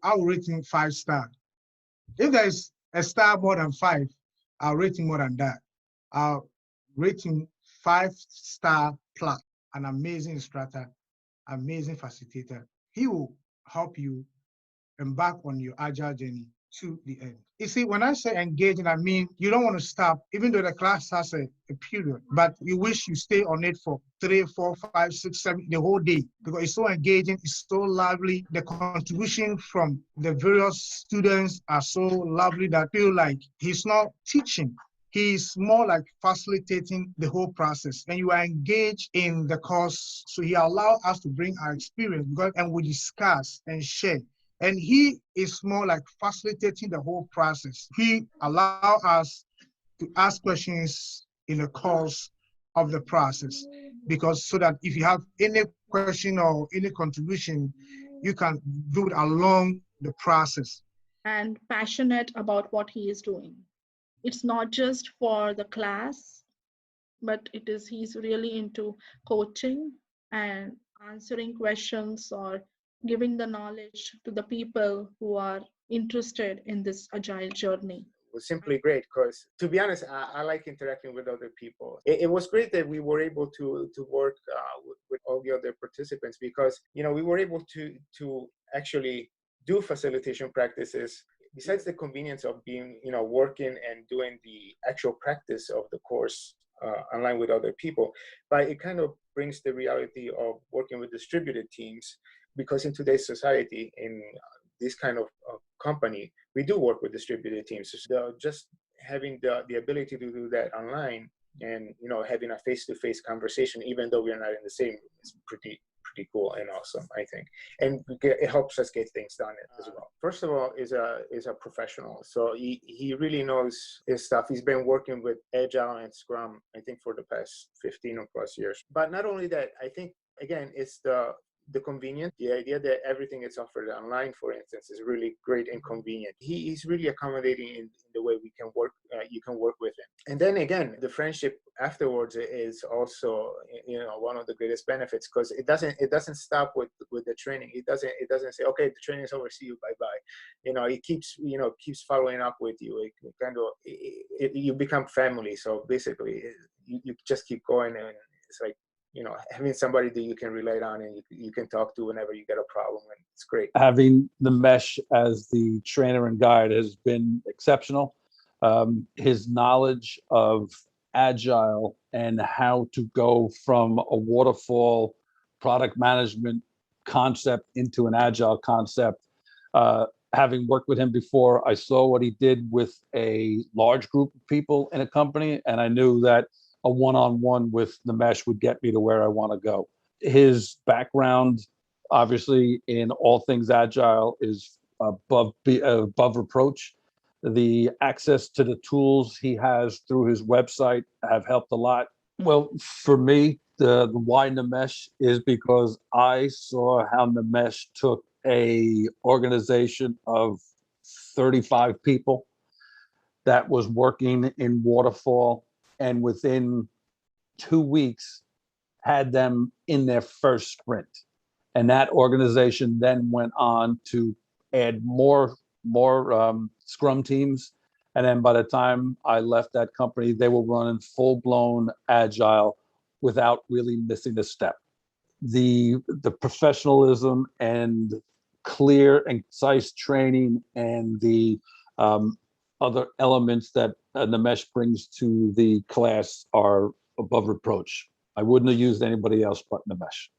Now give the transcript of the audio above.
I'll rate him 5 star. If there is a star more than 5, I'll rate him more than that. I'll rate him 5-star plus. An amazing instructor, amazing facilitator. He will help you embark on your agile journey to the end. You see, when I say engaging, I mean you don't want to stop, even though the class has a period, but you wish you stay on it for 3, 4, 5, 6, 7, the whole day, because it's so engaging, it's so lively. The contribution from the various students are so lovely that I feel like he's not teaching. He's more like facilitating the whole process, and you are engaged in the course. So he allowed us to bring our experience, and we discuss and share. And he is more like facilitating the whole process. He allows us to ask questions in the course of the process, because so that if you have any question or any contribution, you can do it along the process. And passionate about what he is doing. It's not just for the class, but he's really into coaching and answering questions or giving the knowledge to the people who are interested in this agile journey. It was simply great because, to be honest, I like interacting with other people. It was great that we were able to work with all the other participants, because we were able to actually do facilitation practices. Besides the convenience of being, working and doing the actual practice of the course online with other people, but it kind of brings the reality of working with distributed teams, because in today's society, in this kind of company, we do work with distributed teams. So just having the ability to do that online and, having a face-to-face conversation, even though we're not in the same room, is pretty cool and awesome, I think. And it helps us get things done as well. First of all, is a professional. So he really knows his stuff. He's been working with Agile and Scrum, I think, for the past 15 or plus years. But not only that, I think, again, it's the convenience, the idea that everything is offered online, for instance, is really great and convenient. He's really accommodating in the way we can work. You can work with him, and then again, the friendship afterwards is also, one of the greatest benefits, because it doesn't stop with the training. It doesn't say, okay, the training is over, see you, bye bye. It keeps following up with you. You become family. So basically, you just keep going, and it's like, having somebody that you can rely on and you can talk to whenever you get a problem, and it's great. Having Nimesh as the trainer and guide has been exceptional. His knowledge of Agile and how to go from a waterfall product management concept into an Agile concept. Having worked with him before, I saw what he did with a large group of people in a company, and I knew that a one-on-one with Nimesh would get me to where I want to go. His background, obviously, in all things Agile is above reproach. The access to the tools he has through his website have helped a lot. Well, for me, the why Nimesh is because I saw how Nimesh took a organization of 35 people that was working in waterfall, and within 2 weeks had them in their first sprint. And that organization then went on to add more Scrum teams. And then by the time I left that company, they were running full-blown Agile without really missing a step. The professionalism and clear and concise training and the other elements that Nimesh brings to the class are above reproach. I wouldn't have used anybody else but Nimesh.